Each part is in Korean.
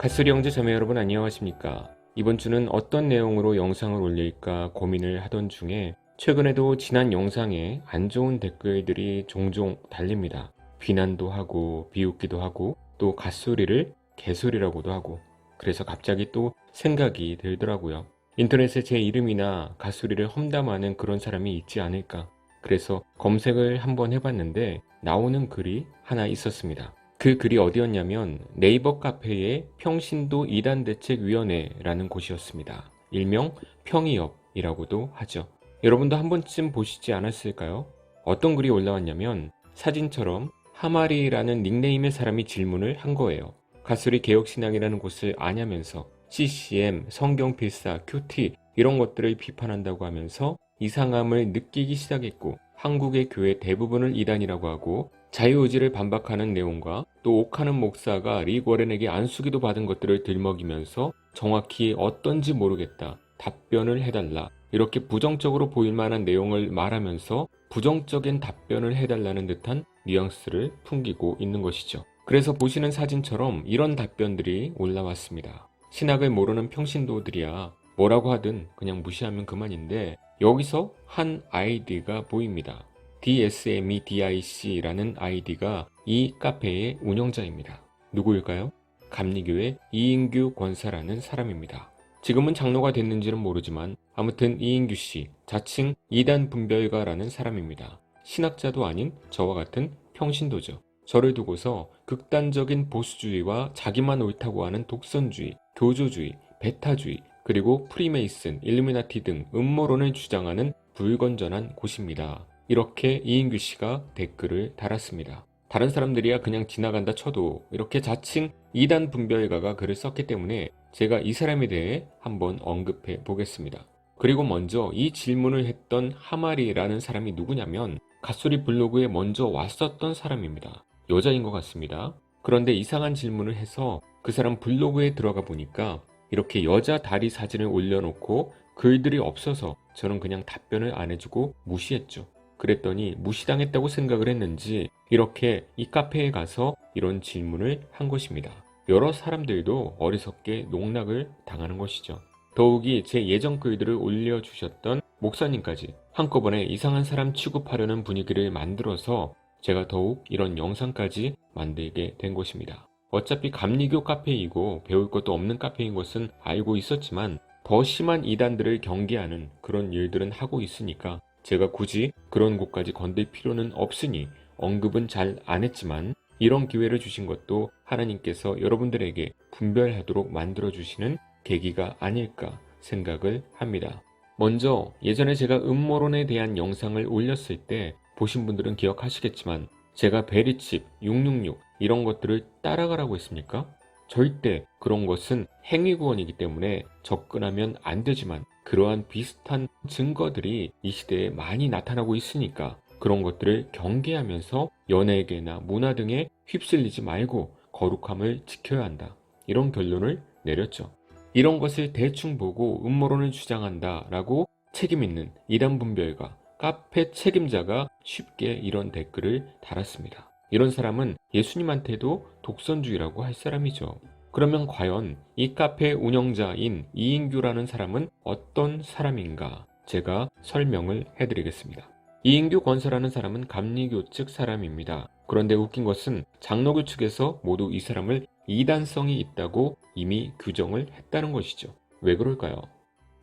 갓소리 형제 자매 여러분 안녕하십니까? 이번 주는 어떤 내용으로 영상을 올릴까 고민을 하던 중에 최근에도 지난 영상에 안 좋은 댓글들이 종종 달립니다. 비난도 하고 비웃기도 하고 또 갓소리를 개소리라고도 하고, 그래서 갑자기 또 생각이 들더라고요. 인터넷에 제 이름이나 갓소리를 험담하는 그런 사람이 있지 않을까. 그래서 검색을 한번 해봤는데 나오는 글이 하나 있었습니다. 그 글이 어디였냐면 네이버 카페의 평신도 이단대책위원회라는 곳이었습니다. 일명 평이업이라고도 하죠. 여러분도 한 번쯤 보시지 않았을까요? 어떤 글이 올라왔냐면 사진처럼 하마리라는 닉네임의 사람이 질문을 한 거예요. 갓소리 개혁신앙이라는 곳을 아냐면서 CCM, 성경필사, 큐티 이런 것들을 비판한다고 하면서 이상함을 느끼기 시작했고, 한국의 교회 대부분을 이단이라고 하고 자유의지를 반박하는 내용과 또 옥하는 목사가 릭 워렌에게 안수기도 받은 것들을 들먹이면서 정확히 어떤지 모르겠다, 답변을 해달라, 이렇게 부정적으로 보일 만한 내용을 말하면서 부정적인 답변을 해달라는 듯한 뉘앙스를 풍기고 있는 것이죠. 그래서 보시는 사진처럼 이런 답변들이 올라왔습니다. 신학을 모르는 평신도들이야 뭐라고 하든 그냥 무시하면 그만인데, 여기서 한 아이디가 보입니다. DSMEDIC라는 아이디가 이 카페의 운영자입니다. 누구일까요? 감리교회 이인규 권사라는 사람입니다. 지금은 장로가 됐는지는 모르지만 아무튼 이인규 씨, 자칭 이단 분별가라는 사람입니다. 신학자도 아닌 저와 같은 평신도죠. 저를 두고서 극단적인 보수주의와 자기만 옳다고 하는 독선주의, 교조주의, 베타주의, 그리고 프리메이슨, 일루미나티 등 음모론을 주장하는 불건전한 곳입니다. 이렇게 이인규 씨가 댓글을 달았습니다. 다른 사람들이야 그냥 지나간다 쳐도 이렇게 자칭 이단 분별가가 글을 썼기 때문에 제가 이 사람에 대해 한번 언급해 보겠습니다. 그리고 먼저 이 질문을 했던 하마리라는 사람이 누구냐면 갓소리 블로그에 먼저 왔었던 사람입니다. 여자인 것 같습니다. 그런데 이상한 질문을 해서 그 사람 블로그에 들어가 보니까 이렇게 여자 다리 사진을 올려놓고 글들이 없어서 저는 그냥 답변을 안 해주고 무시했죠. 그랬더니 무시당했다고 생각을 했는지 이렇게 이 카페에 가서 이런 질문을 한 것입니다. 여러 사람들도 어리석게 농락을 당하는 것이죠. 더욱이 제 예전 글들을 올려주셨던 목사님까지 한꺼번에 이상한 사람 취급하려는 분위기를 만들어서 제가 더욱 이런 영상까지 만들게 된 것입니다. 어차피 감리교 카페이고 배울 것도 없는 카페인 것은 알고 있었지만 더 심한 이단들을 경계하는 그런 일들은 하고 있으니까 제가 굳이 그런 곳까지 건들 필요는 없으니 언급은 잘 안 했지만, 이런 기회를 주신 것도 하나님께서 여러분들에게 분별하도록 만들어주시는 계기가 아닐까 생각을 합니다. 먼저 예전에 제가 음모론에 대한 영상을 올렸을 때 보신 분들은 기억하시겠지만 제가 베리칩, 666 이런 것들을 따라가라고 했습니까? 절대 그런 것은 행위구원이기 때문에 접근하면 안 되지만 그러한 비슷한 증거들이 이 시대에 많이 나타나고 있으니까 그런 것들을 경계하면서 연예계나 문화 등에 휩쓸리지 말고 거룩함을 지켜야 한다, 이런 결론을 내렸죠. 이런 것을 대충 보고 음모론을 주장한다 라고 책임있는 이단 분별가 카페 책임자가 쉽게 이런 댓글을 달았습니다. 이런 사람은 예수님한테도 독선주의라고 할 사람이죠. 그러면 과연 이 카페 운영자인 이인규라는 사람은 어떤 사람인가? 제가 설명을 해드리겠습니다. 이인규 권사라는 사람은 감리교 측 사람입니다. 그런데 웃긴 것은 장로교 측에서 모두 이 사람을 이단성이 있다고 이미 규정을 했다는 것이죠. 왜 그럴까요?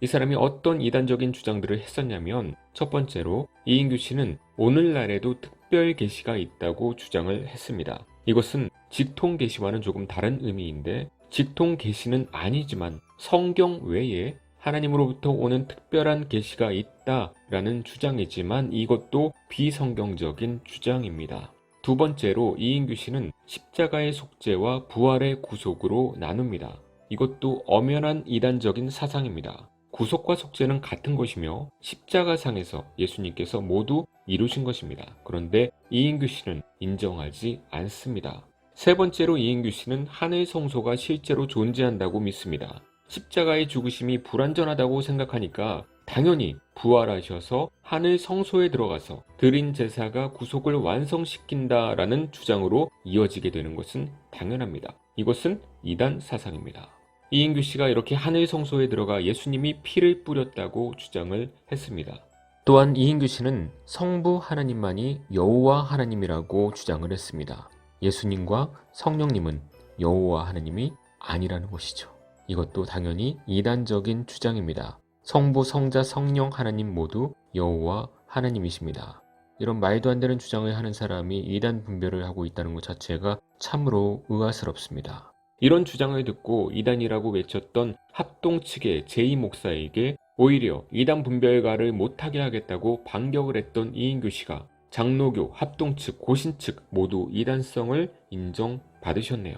이 사람이 어떤 이단적인 주장들을 했었냐면, 첫 번째로 이인규 씨는 오늘날에도 특별 계시가 있다고 주장을 했습니다. 이것은 직통 계시와는 조금 다른 의미인데, 직통 계시는 아니지만 성경 외에 하나님으로부터 오는 특별한 계시가 있다라는 주장이지만 이것도 비성경적인 주장입니다. 두 번째로 이인규 씨는 십자가의 속죄와 부활의 구속으로 나눕니다. 이것도 엄연한 이단적인 사상입니다. 구속과 속죄는 같은 것이며 십자가상에서 예수님께서 모두 이루신 것입니다. 그런데 이인규 씨는 인정하지 않습니다. 세 번째로 이인규 씨는 하늘 성소가 실제로 존재한다고 믿습니다. 십자가의 죽으심이 불완전하다고 생각하니까 당연히 부활하셔서 하늘 성소에 들어가서 드린 제사가 구속을 완성시킨다라는 주장으로 이어지게 되는 것은 당연합니다. 이것은 이단 사상입니다. 이인규 씨가 이렇게 하늘 성소에 들어가 예수님이 피를 뿌렸다고 주장을 했습니다. 또한 이인규 씨는 성부 하나님만이 여호와 하나님이라고 주장을 했습니다. 예수님과 성령님은 여호와 하나님이 아니라는 것이죠. 이것도 당연히 이단적인 주장입니다. 성부, 성자, 성령 하나님 모두 여호와 하나님이십니다. 이런 말도 안 되는 주장을 하는 사람이 이단 분별을 하고 있다는 것 자체가 참으로 의아스럽습니다. 이런 주장을 듣고 이단이라고 외쳤던 합동 측의 제2 목사에게 오히려 이단 분별가를 못하게 하겠다고 반격을 했던 이인규 씨가 장로교, 합동 측, 고신 측 모두 이단성을 인정받으셨네요.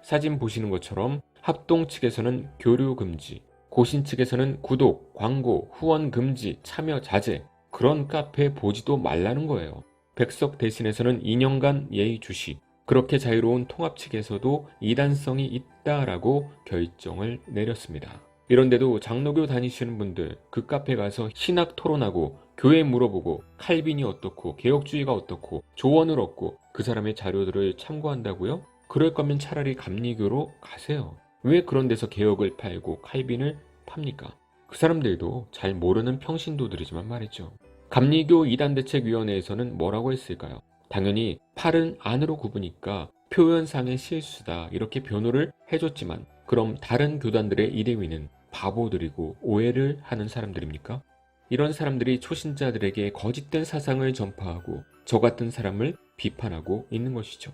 사진 보시는 것처럼 합동 측에서는 교류 금지, 고신 측에서는 구독, 광고, 후원 금지, 참여 자제, 그런 카페 보지도 말라는 거예요. 백석 대신에서는 2년간 예의 주시, 그렇게 자유로운 통합 측에서도 이단성이 있다라고 결정을 내렸습니다. 이런데도 장로교 다니시는 분들 그 카페 가서 신학 토론하고 교회 물어보고 칼빈이 어떻고 개혁주의가 어떻고 조언을 얻고 그 사람의 자료들을 참고한다고요? 그럴 거면 차라리 감리교로 가세요. 왜 그런 데서 개혁을 팔고 칼빈을 팝니까? 그 사람들도 잘 모르는 평신도들이지만 말이죠. 감리교 이단대책위원회에서는 뭐라고 했을까요? 당연히 팔은 안으로 굽으니까 표현상의 실수다 이렇게 변호를 해줬지만 그럼 다른 교단들의 이대위는 바보들이고 오해를 하는 사람들입니까? 이런 사람들이 초신자들에게 거짓된 사상을 전파하고 저 같은 사람을 비판하고 있는 것이죠.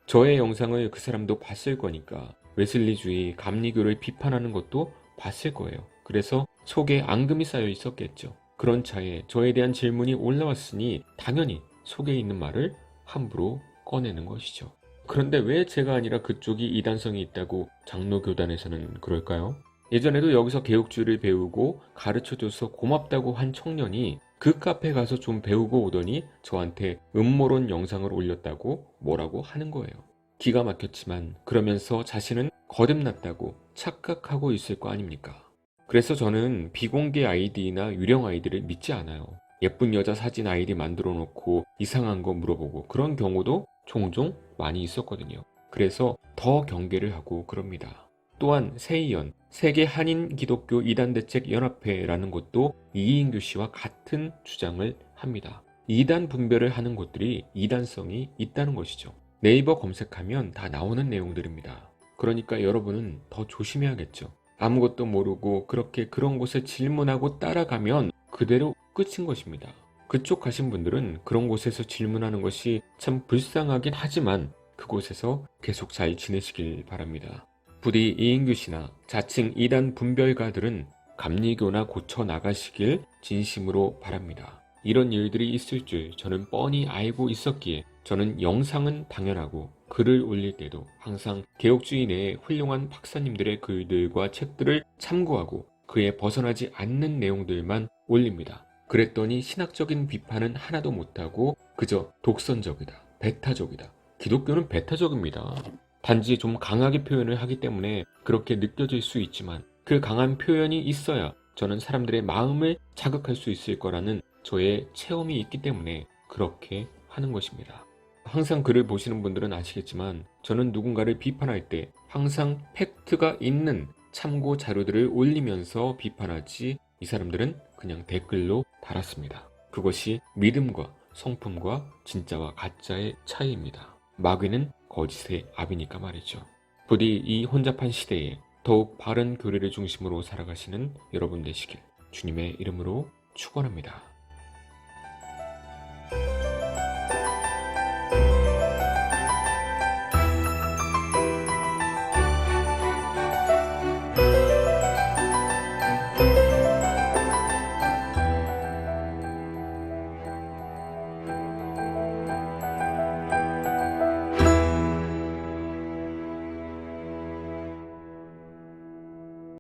저의 영상을 그 사람도 봤을 거니까 웨슬리주의, 감리교를 비판하는 것도 봤을 거예요. 그래서 속에 앙금이 쌓여 있었겠죠. 그런 차에 저에 대한 질문이 올라왔으니 당연히 속에 있는 말을 함부로 꺼내는 것이죠. 그런데 왜 제가 아니라 그쪽이 이단성이 있다고 장로교단에서는 그럴까요? 예전에도 여기서 개혁주의를 배우고 가르쳐줘서 고맙다고 한 청년이 그 카페 가서 좀 배우고 오더니 저한테 음모론 영상을 올렸다고 뭐라고 하는 거예요. 기가 막혔지만 그러면서 자신은 거듭났다고 착각하고 있을 거 아닙니까? 그래서 저는 비공개 아이디나 유령 아이디를 믿지 않아요. 예쁜 여자 사진 아이디 만들어 놓고 이상한 거 물어보고 그런 경우도 종종 많이 있었거든요. 그래서 더 경계를 하고 그럽니다. 또한 세이연, 세계 한인 기독교 이단대책 연합회라는 곳도 이인규 씨와 같은 주장을 합니다. 이단 분별을 하는 곳들이 이단성이 있다는 것이죠. 네이버 검색하면 다 나오는 내용들입니다. 그러니까 여러분은 더 조심해야겠죠. 아무것도 모르고 그렇게 그런 곳에 질문하고 따라가면 그대로 끝인 것입니다. 그쪽 가신 분들은 그런 곳에서 질문하는 것이 참 불쌍하긴 하지만 그곳에서 계속 잘 지내시길 바랍니다. 부디 이인규 씨나 자칭 이단 분별가들은 감리교나 고쳐 나가시길 진심으로 바랍니다. 이런 일들이 있을 줄 저는 뻔히 알고 있었기에 저는 영상은 당연하고 글을 올릴 때도 항상 개혁주의 내의 훌륭한 박사님들의 글들과 책들을 참고하고 그에 벗어나지 않는 내용들만 올립니다. 그랬더니 신학적인 비판은 하나도 못하고 그저 독선적이다, 배타적이다. 기독교는 배타적입니다. 단지 좀 강하게 표현을 하기 때문에 그렇게 느껴질 수 있지만 그 강한 표현이 있어야 저는 사람들의 마음을 자극할 수 있을 거라는 저의 체험이 있기 때문에 그렇게 하는 것입니다. 항상 글을 보시는 분들은 아시겠지만 저는 누군가를 비판할 때 항상 팩트가 있는 참고 자료들을 올리면서 비판하지 이 사람들은 그냥 댓글로 달았습니다. 그것이 믿음과 성품과 진짜와 가짜의 차이입니다. 마귀는 거짓의 압이니까 말이죠. 부디 이 혼잡한 시대에 더욱 바른 교리를 중심으로 살아가시는 여러분 되시길 주님의 이름으로 축원합니다.